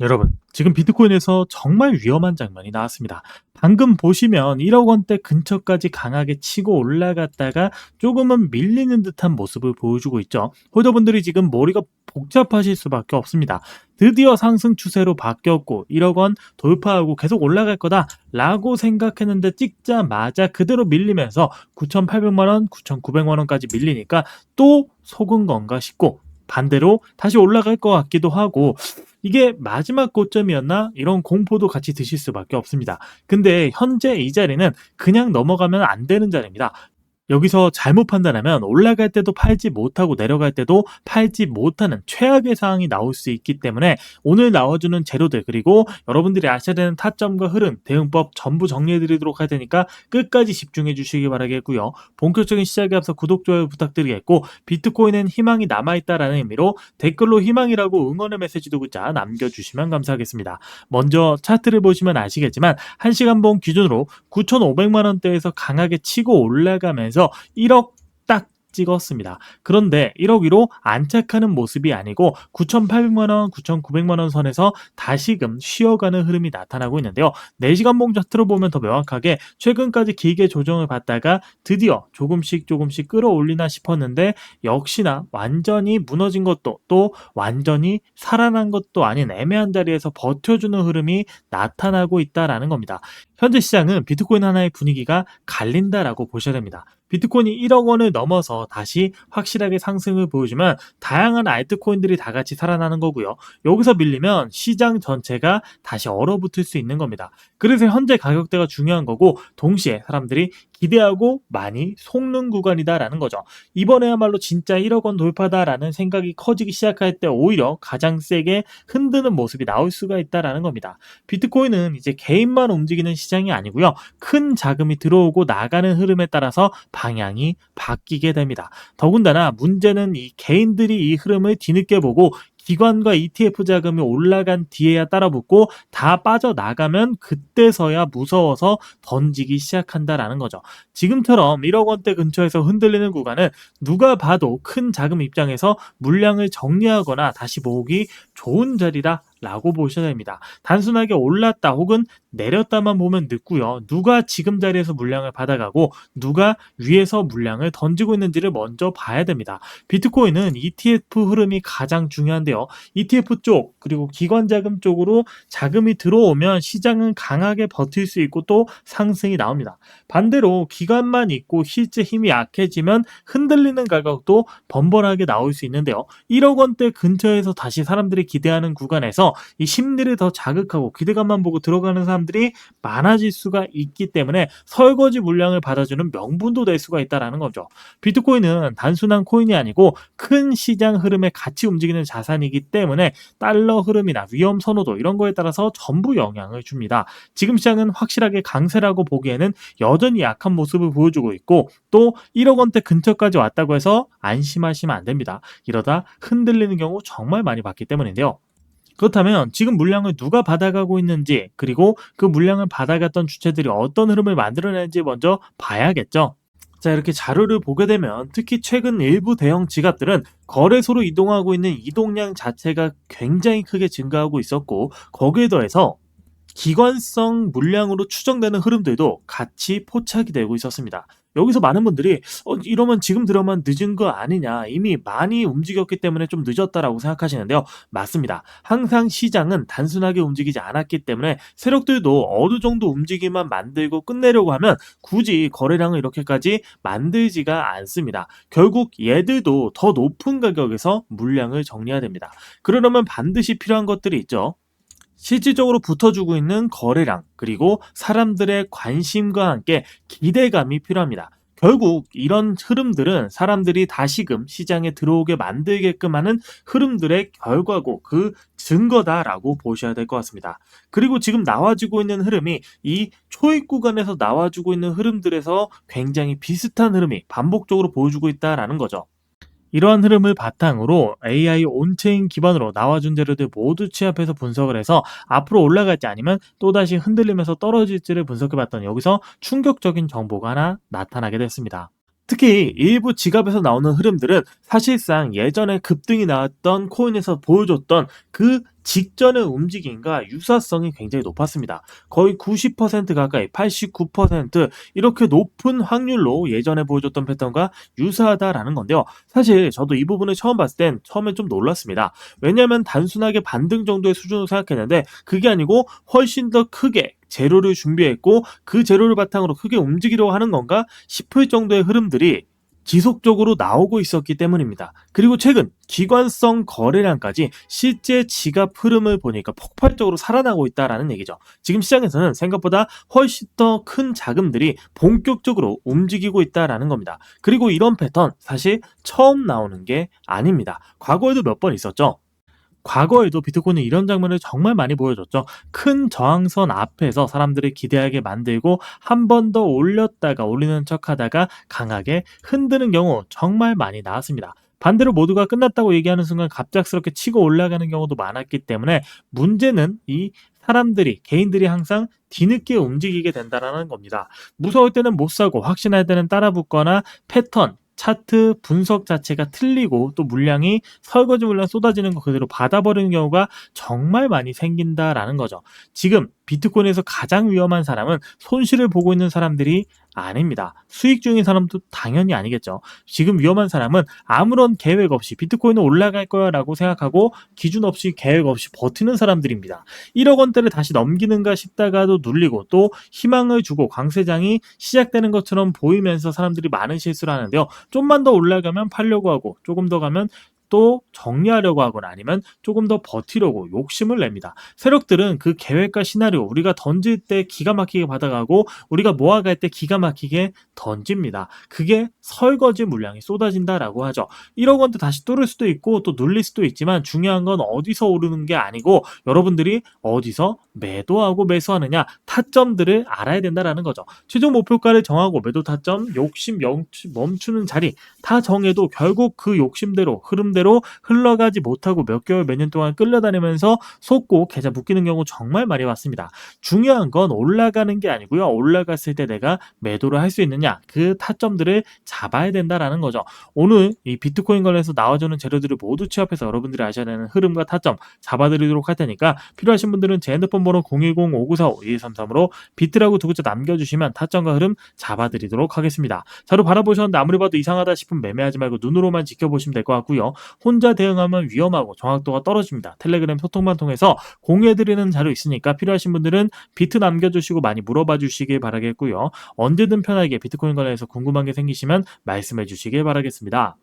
여러분, 지금 비트코인에서 정말 위험한 장면이 나왔습니다. 방금 보시면 1억 원대 근처까지 강하게 치고 올라갔다가 조금은 밀리는 듯한 모습을 보여주고 있죠. 홀더분들이 지금 머리가 복잡하실 수밖에 없습니다. 드디어 상승 추세로 바뀌었고 1억 원 돌파하고 계속 올라갈 거다라고 생각했는데 찍자마자 그대로 밀리면서 9,800만 원, 9,900만 원까지 밀리니까 또 속은 건가 싶고 반대로 다시 올라갈 것 같기도 하고 이게 마지막 고점이었나? 이런 공포도 같이 드실 수밖에 없습니다. 근데 현재 이 자리는 그냥 넘어가면 안 되는 자리입니다. 여기서 잘못 판단하면 올라갈 때도 팔지 못하고 내려갈 때도 팔지 못하는 최악의 상황이 나올 수 있기 때문에 오늘 나와주는 재료들 그리고 여러분들이 아셔야 되는 타점과 흐름, 대응법 전부 정리해 드리도록 할 테니까 끝까지 집중해 주시기 바라겠고요. 본격적인 시작에 앞서 구독, 좋아요 부탁드리겠고 비트코인은 희망이 남아있다라는 의미로 댓글로 희망이라고 응원의 메시지도 글자 남겨주시면 감사하겠습니다. 먼저 차트를 보시면 아시겠지만 1시간봉 기준으로 9,500만 원대에서 강하게 치고 올라가면서 1억 딱 찍었습니다. 그런데 1억 위로 안착하는 모습이 아니고 9,800만 원, 9,900만 원 선에서 다시금 쉬어가는 흐름이 나타나고 있는데요. 4시간 봉 차트로 보면 더 명확하게 최근까지 길게 조정을 받다가 드디어 조금씩 끌어올리나 싶었는데 역시나 완전히 무너진 것도 또 완전히 살아난 것도 아닌 애매한 자리에서 버텨주는 흐름이 나타나고 있다라는 겁니다. 현재 시장은 비트코인 하나의 분위기가 갈린다라고 보셔야 됩니다. 비트코인이 1억 원을 넘어서 다시 확실하게 상승을 보여주면 다양한 알트코인들이 다 같이 살아나는 거고요. 여기서 밀리면 시장 전체가 다시 얼어붙을 수 있는 겁니다. 그래서 현재 가격대가 중요한 거고 동시에 사람들이 기대하고 많이 속는 구간이다라는 거죠. 이번에야말로 진짜 1억 원 돌파다라는 생각이 커지기 시작할 때 오히려 가장 세게 흔드는 모습이 나올 수가 있다라는 겁니다. 비트코인은 이제 개인만 움직이는 시장이 아니고요. 큰 자금이 들어오고 나가는 흐름에 따라서 방향이 바뀌게 됩니다. 더군다나 문제는 이 개인들이 이 흐름을 뒤늦게 보고 기관과 ETF 자금이 올라간 뒤에야 따라붙고 다 빠져나가면 그때서야 무서워서 던지기 시작한다라는 거죠. 지금처럼 1억 원대 근처에서 흔들리는 구간은 누가 봐도 큰 자금 입장에서 물량을 정리하거나 다시 모으기 좋은 자리다 라고 보셔야 됩니다. 단순하게 올랐다 혹은 내렸다만 보면 늦고요. 누가 지금 자리에서 물량을 받아가고 누가 위에서 물량을 던지고 있는지를 먼저 봐야 됩니다. 비트코인은 ETF 흐름이 가장 중요한데요. ETF 쪽 그리고 기관 자금 쪽으로 자금이 들어오면 시장은 강하게 버틸 수 있고 또 상승이 나옵니다. 반대로 기관만 있고 실제 힘이 약해지면 흔들리는 가격도 번번하게 나올 수 있는데요. 1억 원대 근처에서 다시 사람들이 기대하는 구간에서 이 심리를 더 자극하고 기대감만 보고 들어가는 사람들이 많아질 수가 있기 때문에 설거지 물량을 받아주는 명분도 될 수가 있다는 거죠. 비트코인은 단순한 코인이 아니고 큰 시장 흐름에 같이 움직이는 자산이기 때문에 달러 흐름이나 위험 선호도 이런 거에 따라서 전부 영향을 줍니다. 지금 시장은 확실하게 강세라고 보기에는 여전히 약한 모습을 보여주고 있고 또 1억 원대 근처까지 왔다고 해서 안심하시면 안 됩니다. 이러다 흔들리는 경우 정말 많이 봤기 때문인데요. 그렇다면 지금 물량을 누가 받아가고 있는지 그리고 그 물량을 받아갔던 주체들이 어떤 흐름을 만들어내는지 먼저 봐야겠죠. 자, 이렇게 자료를 보게 되면 특히 최근 일부 대형 지갑들은 거래소로 이동하고 있는 이동량 자체가 굉장히 크게 증가하고 있었고 거기에 더해서 기관성 물량으로 추정되는 흐름들도 같이 포착이 되고 있었습니다. 여기서 많은 분들이 이러면 지금 들어만 늦은 거 아니냐, 이미 많이 움직였기 때문에 좀 늦었다라고 생각하시는데요. 맞습니다. 항상 시장은 단순하게 움직이지 않았기 때문에 세력들도 어느 정도 움직임만 만들고 끝내려고 하면 굳이 거래량을 이렇게까지 만들지가 않습니다. 결국 얘들도 더 높은 가격에서 물량을 정리해야 됩니다. 그러려면 반드시 필요한 것들이 있죠. 실질적으로 붙어주고 있는 거래량, 그리고 사람들의 관심과 함께 기대감이 필요합니다. 결국 이런 흐름들은 사람들이 다시금 시장에 들어오게 만들게끔 하는 흐름들의 결과고 그 증거다라고 보셔야 될 것 같습니다. 그리고 지금 나와주고 있는 흐름이 이 초입 구간에서 나와주고 있는 흐름들에서 굉장히 비슷한 흐름이 반복적으로 보여주고 있다라는 거죠. 이러한 흐름을 바탕으로 AI 온체인 기반으로 나와준 재료들 모두 취합해서 분석을 해서 앞으로 올라갈지 아니면 또다시 흔들리면서 떨어질지를 분석해봤더니 여기서 충격적인 정보가 하나 나타나게 됐습니다. 특히 일부 지갑에서 나오는 흐름들은 사실상 예전에 급등이 나왔던 코인에서 보여줬던 그 직전의 움직임과 유사성이 굉장히 높았습니다. 거의 90% 가까이 89% 이렇게 높은 확률로 예전에 보여줬던 패턴과 유사하다라는 건데요. 사실 저도 이 부분을 처음 봤을 땐 처음엔 좀 놀랐습니다. 왜냐하면 단순하게 반등 정도의 수준으로 생각했는데 그게 아니고 훨씬 더 크게 재료를 준비했고 그 재료를 바탕으로 크게 움직이려고 하는 건가 싶을 정도의 흐름들이 지속적으로 나오고 있었기 때문입니다. 그리고 최근 기관성 거래량까지 실제 지갑 흐름을 보니까 폭발적으로 살아나고 있다라는 얘기죠. 지금 시장에서는 생각보다 훨씬 더 큰 자금들이 본격적으로 움직이고 있다라는 겁니다. 그리고 이런 패턴 사실 처음 나오는 게 아닙니다. 과거에도 몇 번 있었죠. 과거에도 비트코인은 이런 장면을 정말 많이 보여줬죠. 큰 저항선 앞에서 사람들을 기대하게 만들고 한 번 더 올렸다가 올리는 척하다가 강하게 흔드는 경우 정말 많이 나왔습니다. 반대로 모두가 끝났다고 얘기하는 순간 갑작스럽게 치고 올라가는 경우도 많았기 때문에 문제는 이 사람들이 개인들이 항상 뒤늦게 움직이게 된다는 겁니다. 무서울 때는 못 사고 확신할 때는 따라 붙거나 패턴 차트 분석 자체가 틀리고 또 물량이 설거지 물량 쏟아지는 거 그대로 받아버리는 경우가 정말 많이 생긴다라는 거죠. 지금 비트코인에서 가장 위험한 사람은 손실을 보고 있는 사람들이 아닙니다. 수익 중인 사람도 당연히 아니겠죠. 지금 위험한 사람은 아무런 계획 없이 비트코인은 올라갈 거야 라고 생각하고 기준 없이 계획 없이 버티는 사람들입니다. 1억 원대를 다시 넘기는가 싶다가도 눌리고 또 희망을 주고 강세장이 시작되는 것처럼 보이면서 사람들이 많은 실수를 하는데요. 좀만 더 올라가면 팔려고 하고 조금 더 가면 또 정리하려고 하거나 아니면 조금 더 버티려고 욕심을 냅니다. 세력들은 그 계획과 시나리오 우리가 던질 때 기가 막히게 받아가고 우리가 모아갈 때 기가 막히게 던집니다. 그게 설거지 물량이 쏟아진다라고 하죠. 1억 원대 다시 뚫을 수도 있고 또 눌릴 수도 있지만 중요한 건 어디서 오르는 게 아니고 여러분들이 어디서 매도하고 매수하느냐 타점들을 알아야 된다라는 거죠. 최종 목표가를 정하고 매도 타점, 욕심 멈추는 자리 다 정해도 결국 그 욕심대로 흐름대로 흘러가지 못하고 몇 개월 몇 년 동안 끌려다니면서 속고 계좌 묶이는 경우 정말 많이 봤습니다. 중요한 건 올라가는 게 아니고요. 올라갔을 때 내가 매도를 할 수 있느냐 그 타점들을 잡아야 된다라는 거죠. 오늘 이 비트코인 관련해서 나와주는 재료들을 모두 취합해서 여러분들이 아셔야 되는 흐름과 타점 잡아드리도록 할 테니까 필요하신 분들은 제 핸드폰 번호 010-5945-2133으로 비트라고 두 글자 남겨주시면 타점과 흐름 잡아드리도록 하겠습니다. 자료 바라보셨는데 아무리 봐도 이상하다 싶으면 매매하지 말고 눈으로만 지켜보시면 될 것 같고요. 혼자 대응하면 위험하고 정확도가 떨어집니다. 텔레그램 소통만 통해서 공유해드리는 자료 있으니까 필요하신 분들은 비트 남겨주시고 많이 물어봐 주시길 바라겠고요. 언제든 편하게 비트코인 관련해서 궁금한 게 생기시면 말씀해 주시길 바라겠습니다.